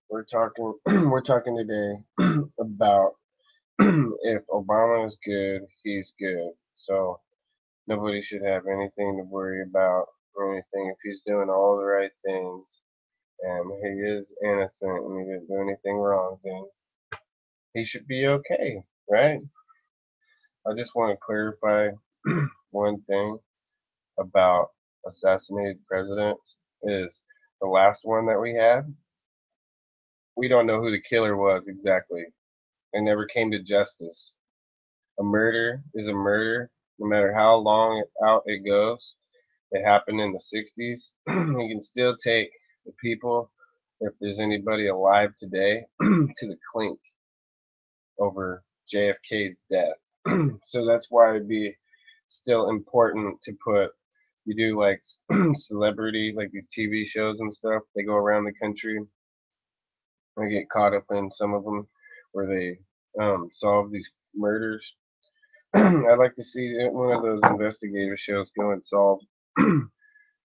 We're talking we're talking today about if Obama is good, he's good. So nobody should have anything to worry about or anything if he's doing all the right things and he is innocent and he didn't do anything wrong, then he should be okay, right? I just want to clarify one thing about assassinated presidents is the last one that we had. We don't know who the killer was exactly. It never came to justice. A murder is a murder, no matter how long out it goes. It happened in the 60s. You can still take the people, if there's anybody alive today, to the clink over JFK's death. So that's why it'd be still important to put, you do like celebrity, like these TV shows and stuff, they go around the country. I get caught up in some of them where they solve these murders. I'd like to see one of those investigative shows go and solve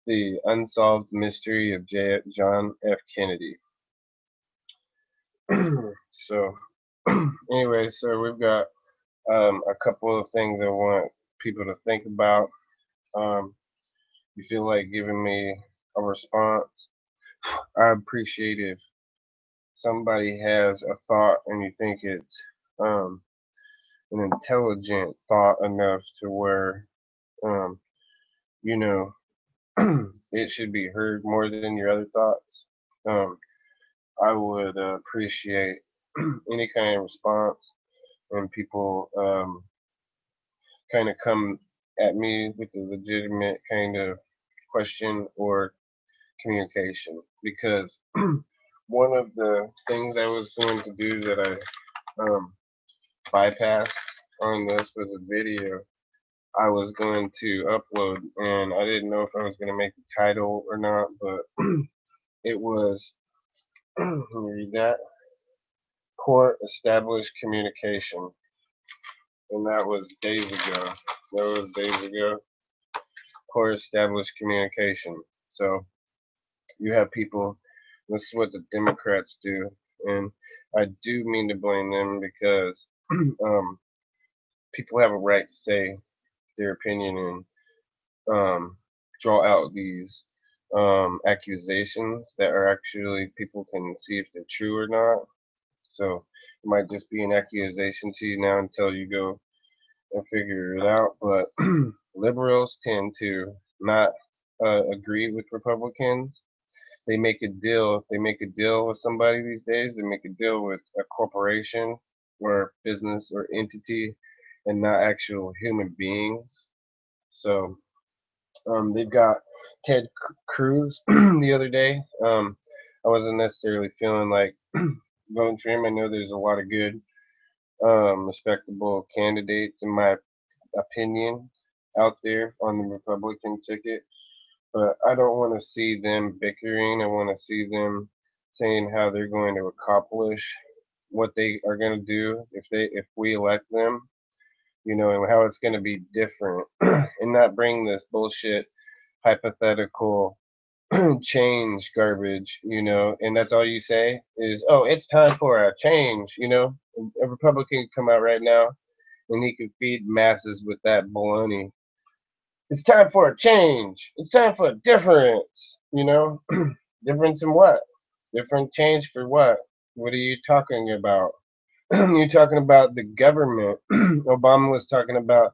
the unsolved mystery of John F. Kennedy. So, anyway, so we've got a couple of things I want people to think about. You feel like giving me a response? I appreciate if somebody has a thought and you think it's an intelligent thought enough to where um, you know it should be heard more than your other thoughts. Um, I would appreciate any kind of response when people kind of come at me with a legitimate kind of question or communication. Because one of the things I was going to do that I bypassed on this was a video I was going to upload, and I didn't know if I was going to make the title or not, but it was, let me read that, poor established communication, and that was days ago. That was days ago. Poor established communication. So you have people. This is what the Democrats do, and I do mean to blame them because um, people have a right to say their opinion and draw out these accusations that are actually people can see if they're true or not. So it might just be an accusation to you now until you go and figure it out. But liberals tend to not agree with Republicans. They make a deal. If they make a deal with somebody these days, they make a deal with a corporation or business or entity and not actual human beings. So they've got Ted Cruz the other day. I wasn't necessarily feeling like voting for him. I know there's a lot of good, respectable candidates, in my opinion, out there on the Republican ticket. But I don't want to see them bickering. I want to see them saying how they're going to accomplish what they are going to do if we elect them, and how it's going to be different, and not bring this bullshit hypothetical change garbage, and that's all you say is, oh, it's time for a change. A Republican could come out right now and he could feed masses with that baloney. It's time for a change. It's time for a difference. Difference in what? Different change for what? What are you talking about? You're talking about the government. Obama was talking about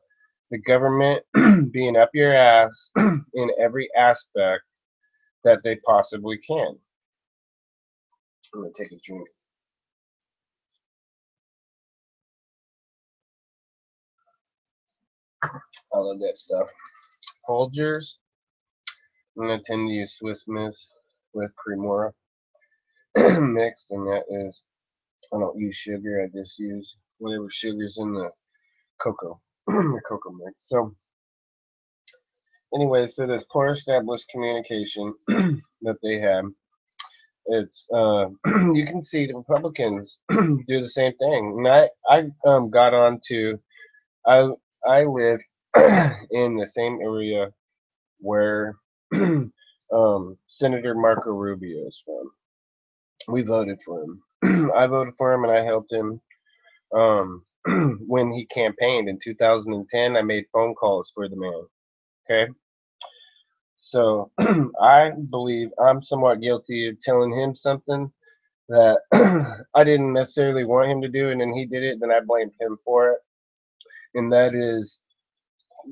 the government being up your ass in every aspect that they possibly can. I'm gonna take a drink. I love that stuff. Folgers. I'm gonna tend to use Swiss Miss with Cremora mixed, and that is, I don't use sugar. I just use whatever sugar's in the cocoa, the cocoa mix. So anyway, so this poor established communication that they have, it's you can see the Republicans do the same thing. And I got on to, I I live in the same area where Senator Marco Rubio is from. we voted for him. I voted for him and I helped him um, when he campaigned in 2010. I made phone calls for the man. Okay, so I believe I'm somewhat guilty of telling him something that I didn't necessarily want him to do, and then he did it. Then I blamed him for it, and that is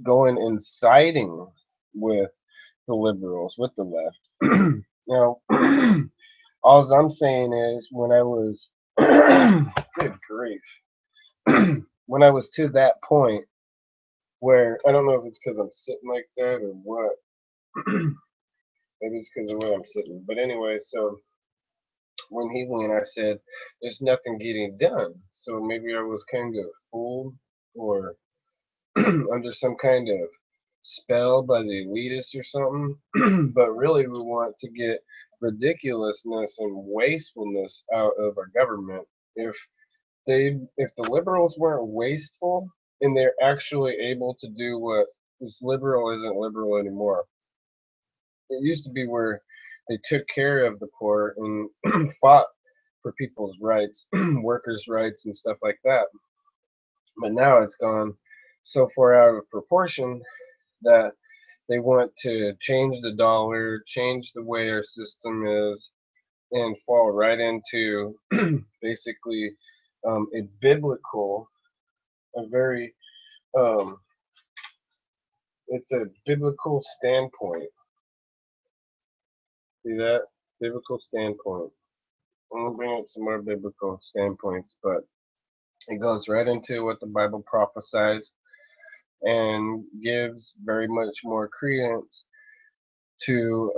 going and siding with the liberals, with the left. Now, all I'm saying is when I was, good grief, when I was to that point where I don't know if it's because I'm sitting like that or what. Maybe it's because of the way I'm sitting. But anyway, so when he went, I said, "There's nothing getting done." So maybe I was kind of fooled or under some kind of spell by the elitists or something. But really, we want to get ridiculousness and wastefulness out of our government. If the liberals weren't wasteful and they're actually able to do what this liberal isn't liberal anymore. It used to be where they took care of the poor and fought for people's rights, workers' rights, and stuff like that. But now it's gone so far out of proportion that they want to change the dollar, change the way our system is, and fall right into basically a biblical, a very, um, it's a biblical standpoint. See that? Biblical standpoint. I'm going to bring up some more biblical standpoints, but it goes right into what the Bible prophesies and gives very much more credence to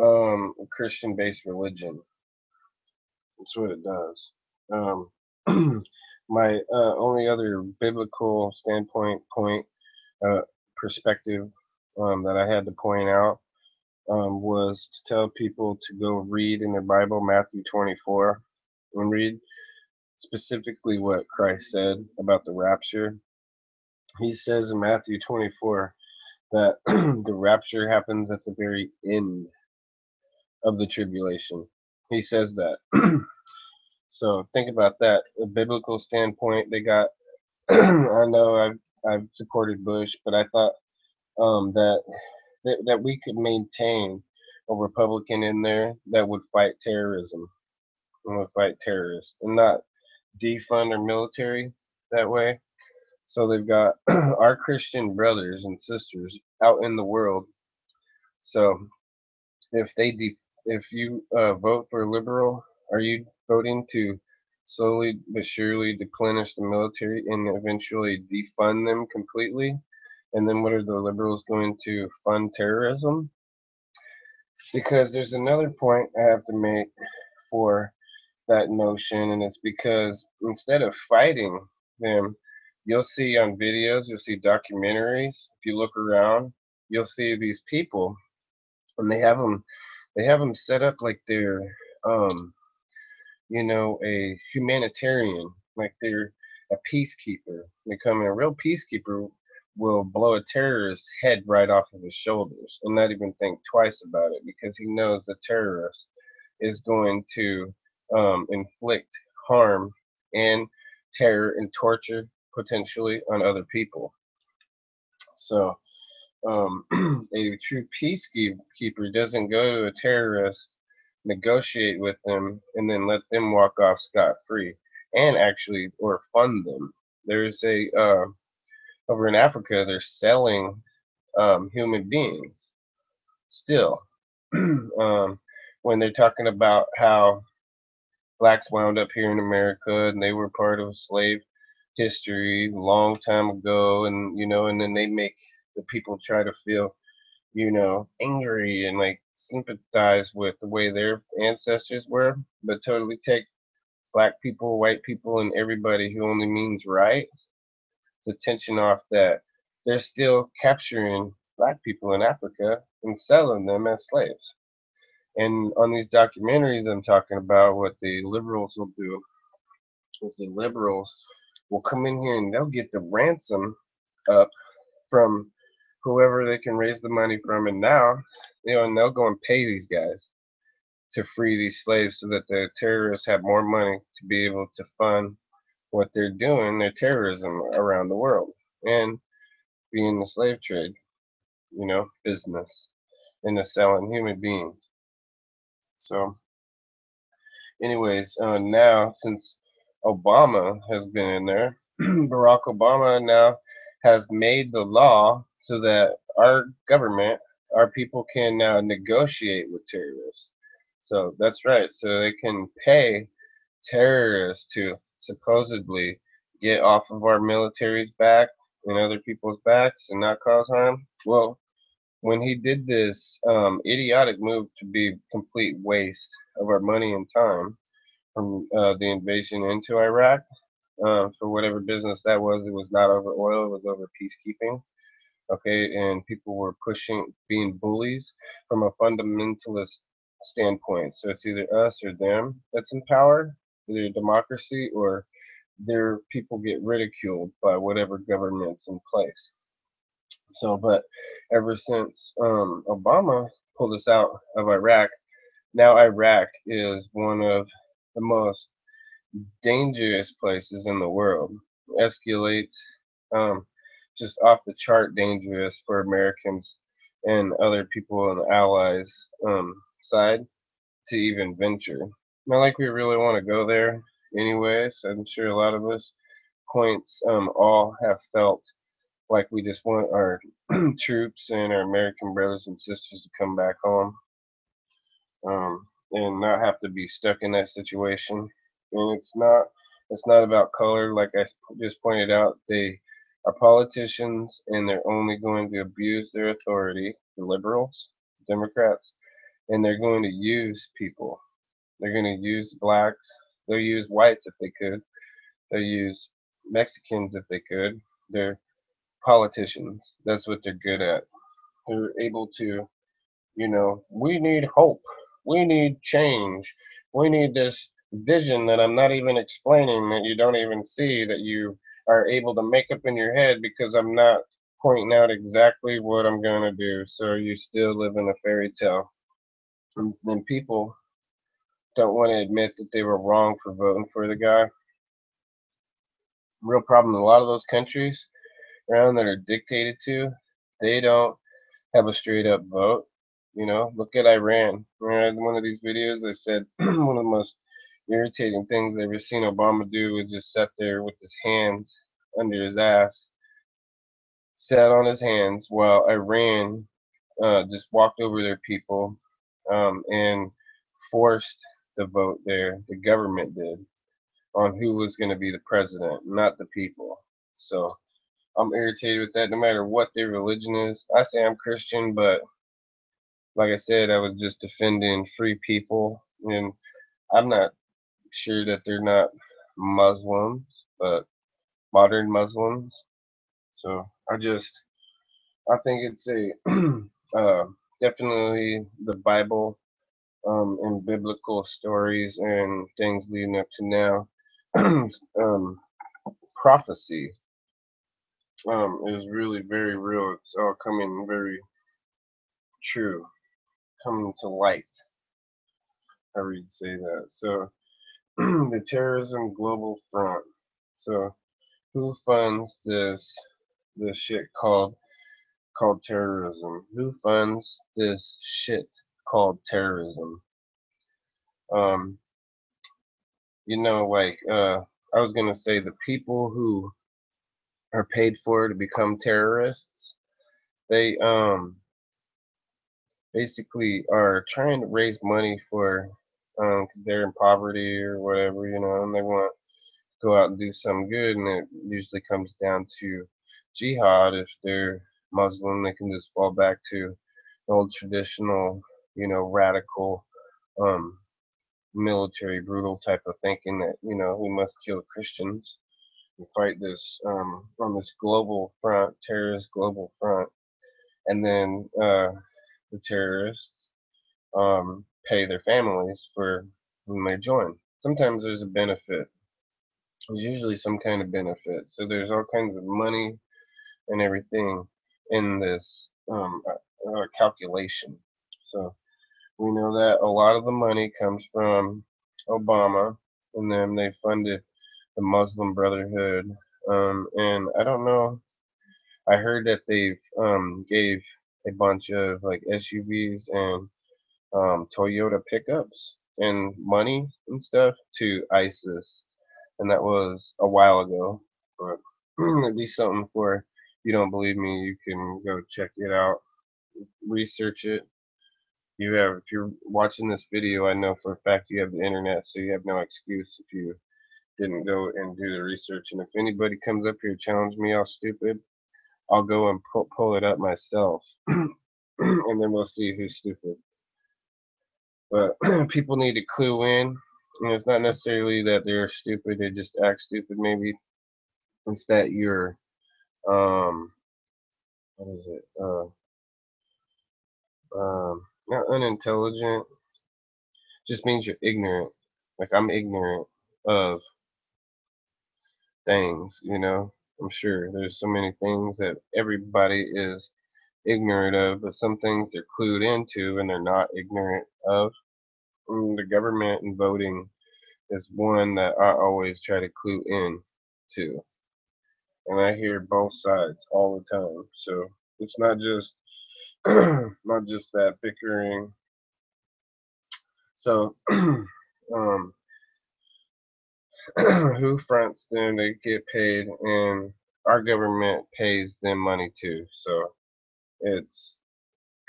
a Christian-based religion. That's what it does. My only other biblical standpoint uh, perspective that I had to point out was to tell people to go read in their Bible Matthew 24 and read specifically what Christ said about the rapture. He says in Matthew 24 that the rapture happens at the very end of the tribulation. He says that. So think about that. A biblical standpoint, they got. I know I've supported Bush, but I thought that we could maintain a Republican in there that would fight terrorism and would fight terrorists and not defund our military that way. So they've got our Christian brothers and sisters out in the world. So if if you vote for a liberal, are you voting to slowly but surely deplenish the military and eventually defund them completely? And then what are the liberals going to fund terrorism? Because there's another point I have to make for that notion, and it's because instead of fighting them, you'll see on videos, you'll see documentaries. If you look around, you'll see these people, and they have them set up like they're, um, a humanitarian, like they're a peacekeeper. Becoming a real peacekeeper will blow a terrorist's head right off of his shoulders and not even think twice about it because he knows the terrorist is going to inflict harm and terror and torture potentially on other people. So a true peacekeeper doesn't go to a terrorist, negotiate with them, and then let them walk off scot free, and actually or fund them. There's a over in Africa, they're selling human beings still. When they're talking about how blacks wound up here in America and they were part of slave history a long time ago, and and then they make the people try to feel angry and like sympathize with the way their ancestors were, but totally take black people, white people, and everybody who only means right to attention off that they're still capturing black people in Africa and selling them as slaves. And on these documentaries I'm talking about, what the liberals will do is the liberals will come in here and they'll get the ransom up from whoever they can raise the money from, and now and they'll go and pay these guys to free these slaves so that the terrorists have more money to be able to fund what they're doing, their terrorism around the world, and be in the slave trade, business, and the selling human beings. So, anyways, now since Obama has been in there, Barack Obama now has made the law so that our government, our people can now negotiate with terrorists. So that's right. So they can pay terrorists to supposedly get off of our military's back and other people's backs and not cause harm. Well, when he did this idiotic move to be complete waste of our money and time from the invasion into Iraq, for whatever business that was, it was not over oil, it was over peacekeeping. Okay, and people were being bullies from a fundamentalist standpoint. So it's either us or them that's in power, either democracy or their people get ridiculed by whatever government's in place. So, but ever since Obama pulled us out of Iraq, now Iraq is one of the most dangerous places in the world. Escalates um, just off the chart dangerous for Americans and other people on the allies side to even venture. Not like we really want to go there anyways. I'm sure a lot of us points all have felt like we just want our troops and our American brothers and sisters to come back home um, and not have to be stuck in that situation. And it's not about color, like I just pointed out. They are politicians, and they're only going to abuse their authority. The liberals, Democrats, and they're going to use people. They're going to use blacks. They'll use whites if they could. They'll use Mexicans if they could. They're politicians. That's what they're good at. They're able to, we need hope. We need change. We need this vision that I'm not even explaining, that you don't even see, that you are able to make up in your head because I'm not pointing out exactly what I'm going to do. So you still live in a fairy tale. And then people don't want to admit that they were wrong for voting for the guy. Real problem in a lot of those countries around that are dictated to, they don't have a straight up vote. Look at Iran. In one of these videos, I said one of the most irritating things I've ever seen Obama do was just sit there with his hands under his ass, sat on his hands while Iran just walked over their people and forced the vote there. The government did on who was going to be the president, not the people. So I'm irritated with that no matter what their religion is. I say I'm Christian, but like I said, I was just defending free people, and I'm not sure that they're not Muslims, but modern Muslims. So I think it's a definitely the Bible and biblical stories and things leading up to now. Prophecy is really very real. It's all coming very true, coming to light. How would you say that? So the terrorism global front. So who funds this shit called terrorism? Who funds this shit called terrorism? Um, I was gonna say the people who are paid for to become terrorists, they basically are trying to raise money for because they're in poverty or whatever, and they want to go out and do some good, and it usually comes down to jihad. If they're Muslim, they can just fall back to the old traditional, radical, um, military, brutal type of thinking that we must kill Christians and fight this on this global front, terrorist global front, and then the terrorists pay their families for when they join. Sometimes there's a benefit. There's usually some kind of benefit. So there's all kinds of money and everything in this calculation. So We know that a lot of the money comes from Obama, and then they funded the Muslim Brotherhood. And I don't know. I heard that they've gave a bunch of like SUVs and Toyota pickups and money and stuff to ISIS, and that was a while ago. But it'd be something for. If you don't believe me, you can go check it out, research it. If you're watching this video, I know for a fact you have the internet, so you have no excuse if you didn't go and do the research. And if anybody comes up here and challenge me all stupid, I'll go and pull it up myself, and then we'll see who's stupid. But people need to clue in, and it's not necessarily that they're stupid; they just act stupid. Maybe it's that you're what is it? Not unintelligent. Just means you're ignorant. Like I'm ignorant of things, you know. I'm sure there's so many things that everybody is ignorant of, but some things they're clued into and they're not ignorant of. The government and voting is one that I always try to clue in to. And I hear both sides all the time. So it's not just not just that bickering. So who fronts them? They get paid, and our government pays them money too. So it's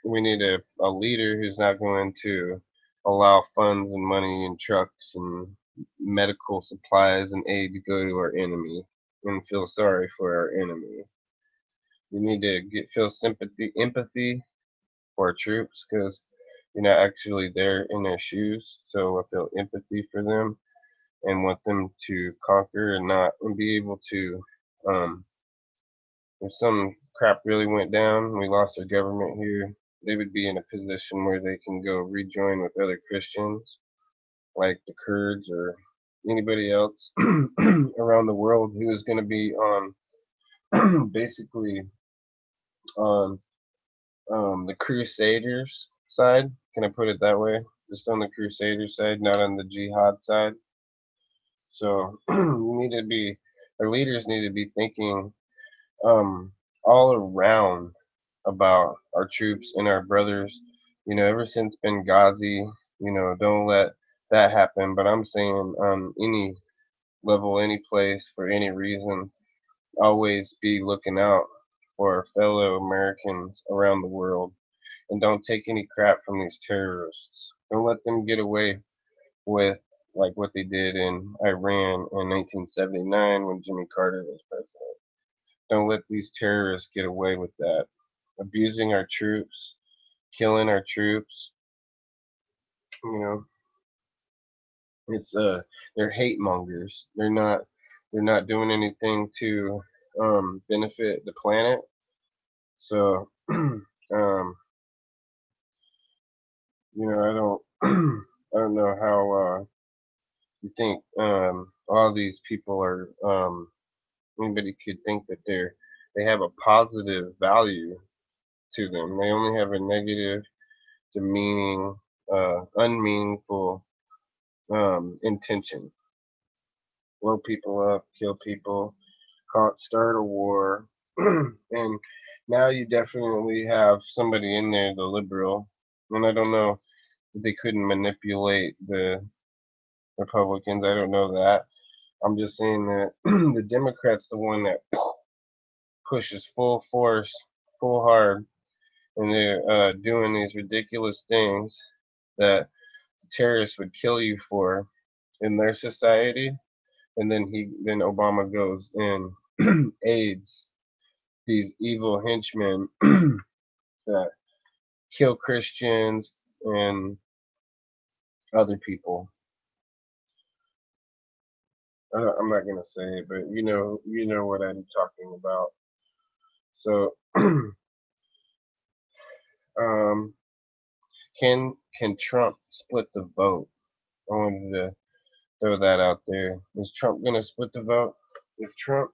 we need a leader who's not going to allow funds and money and trucks and medical supplies and aid to go to our enemy and feel sorry for our enemy. We need to feel empathy for our troops because you're not actually there in their shoes. So I feel empathy for them and want them to conquer and not and be able to. If some crap really went down, we lost our government here, they would be in a position where they can go rejoin with other Christians, like the Kurds or anybody else around the world who is going to be on basically on the Crusaders side. Can I put it that way? Just on the Crusaders side, not on the Jihad side. So we need to be, our leaders need to be thinking all around about our troops and our brothers. You know, ever since Benghazi, you know, don't let that happen. But I'm saying on any level, any place, for any reason, always be looking out for our fellow Americans around the world. And don't take any crap from these terrorists. Don't let them get away with like what they did in Iran in 1979 when Jimmy Carter was president. Don't let these terrorists get away with that. Abusing our troops, killing our troops. You know, it's they're hate mongers. They're not doing anything to benefit the planet. So I don't I don't know how you think all these people are anybody could think that they have a positive value to them. They only have a negative, demeaning, unmeaningful intention. Blow people up, kill people, start a war, and now you definitely have somebody in there, the liberal, and I don't know if they couldn't manipulate the Republicans. I don't know that. I'm just saying that the Democrats, the one that pushes full force, full hard, and they're doing these ridiculous things that terrorists would kill you for in their society, and then Obama goes and aids these evil henchmen that kill Christians and other people. I'm not gonna say it, but you know what I'm talking about. So, um, can Trump split the vote? I wanted to throw that out there. Is Trump gonna split the vote? If Trump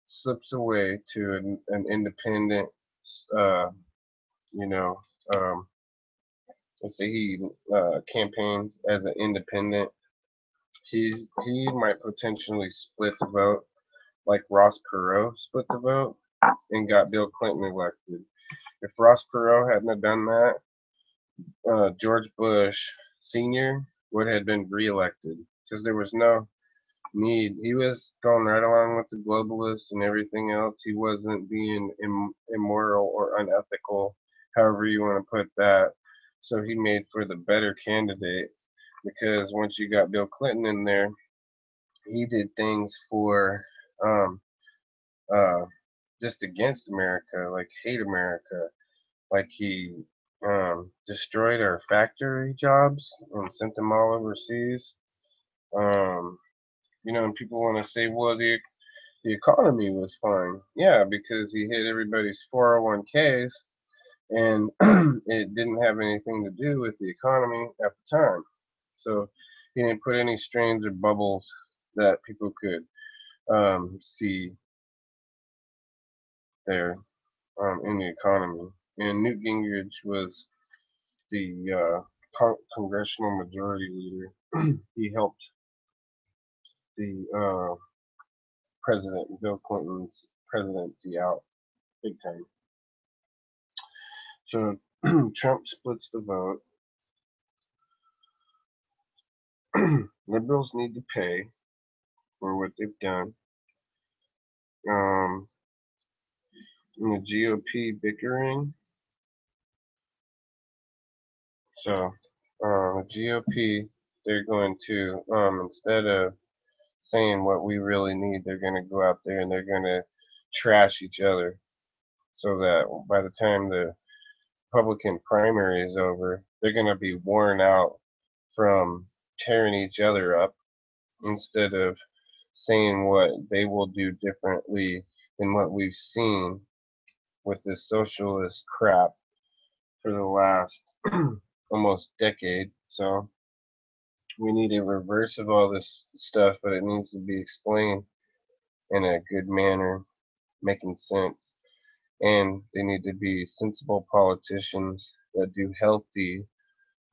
slips away to an independent uh, you know, um, let's say he campaigns as an independent, he might potentially split the vote, like Ross Perot split the vote and got Bill Clinton elected. If Ross Perot hadn't have done that, George Bush Sr. would have been reelected because there was no need. He was going right along with the globalists and everything else. He wasn't being immoral or unethical, however you want to put that. So he made for the better candidate because once you got Bill Clinton in there, he did things for um, uh, just against America, like hate America. Like he destroyed our factory jobs and sent them all overseas. Um, and people want to say, well, the economy was fine. Yeah, because he hit everybody's 401ks and it didn't have anything to do with the economy at the time. So he didn't put any strains or bubbles that people could see there in the economy. And Newt Gingrich was the congressional majority leader. He helped the President Bill Clinton's presidency out big time. So Trump splits the vote. Liberals need to pay for what they've done. Um, and the GOP bickering. So the GOP, they're going to instead of saying what we really need, they're going to go out there and they're going to trash each other, so that by the time the Republican primary is over, they're going to be worn out from tearing each other up instead of saying what they will do differently than what we've seen with this socialist crap for the last almost decade. So we need a reverse of all this stuff, but it needs to be explained in a good manner, making sense. And they need to be sensible politicians that do healthy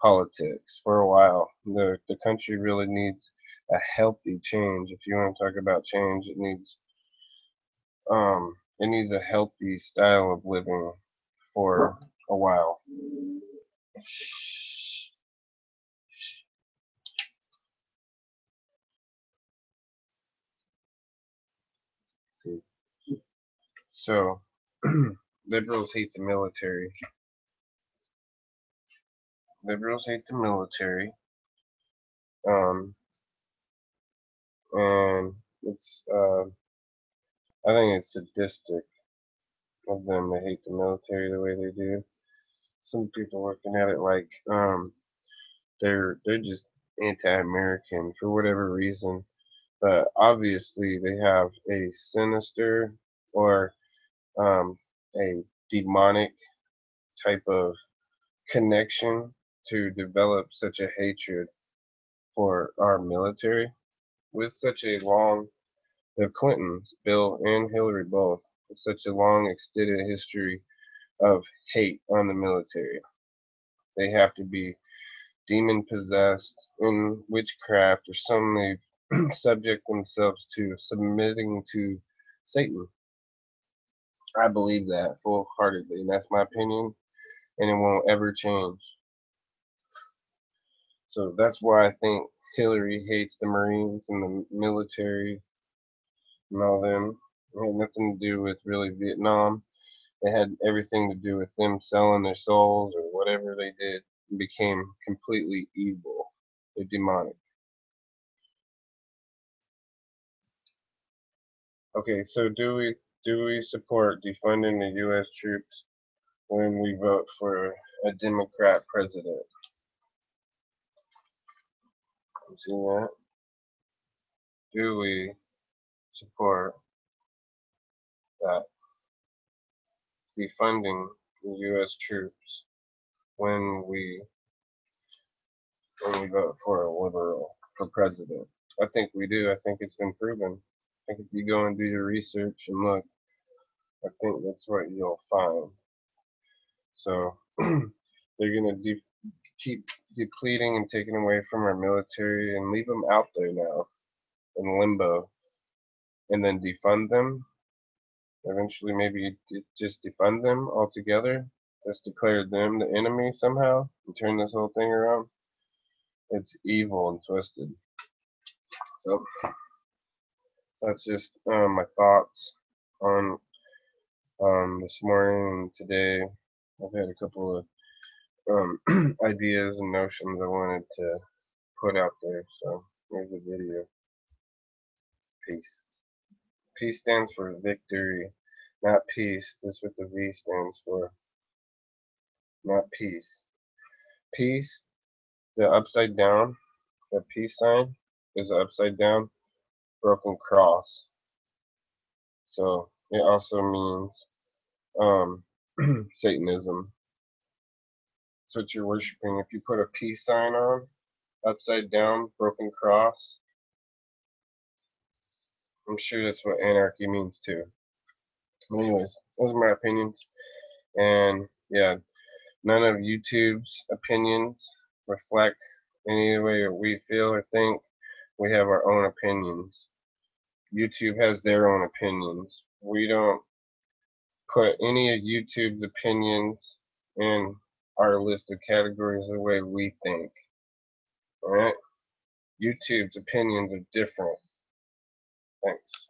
politics for a while. The country really needs a healthy change. If you want to talk about change, it needs a healthy style of living for a while. See. So liberals hate the military. Liberals hate the military. Um, and it's I think it's sadistic of them to hate the military the way they do. Some people looking at it like they're just anti-American for whatever reason, but obviously they have a sinister or a demonic type of connection to develop such a hatred for our military with such a long, the Clintons, Bill and Hillary both, with such a long extended history of hate on the military. They have to be demon possessed in witchcraft or some they subject themselves to submitting to Satan. I believe that full heartedly, and that's my opinion, and it won't ever change. So that's why I think Hillary hates the Marines and the military and all them. It had nothing to do with really Vietnam. It had everything to do with them selling their souls or whatever they did and became completely evil. They're demonic. Okay, so do we support defunding the U.S. troops when we vote for a Democrat president? You see that? Do we support that defunding the U.S. troops when we vote for a liberal for president? I think we do. I think it's been proven. I think if you go and do your research and look, I think that's what you'll find. So they're gonna keep depleting and taking away from our military and leave them out there now in limbo, and then defund them. Eventually, maybe just defund them altogether. Just declare them the enemy somehow and turn this whole thing around. It's evil and twisted. So that's just my thoughts on this morning and today. I've had a couple of ideas and notions I wanted to put out there. So here's the video. Peace. Peace stands for victory, not peace. This is what the V stands for, not peace. Peace, the upside down, the peace sign is an upside down broken cross. So it also means Satanism. That's what you're worshiping. If you put a peace sign on, upside down, broken cross, I'm sure that's what anarchy means too. Anyways, those are my opinions. And yeah, none of YouTube's opinions reflect any way that we feel or think. We have our own opinions. YouTube has their own opinions. We don't put any of YouTube's opinions in our list of categories the way we think. Alright? YouTube's opinions are different. Thanks.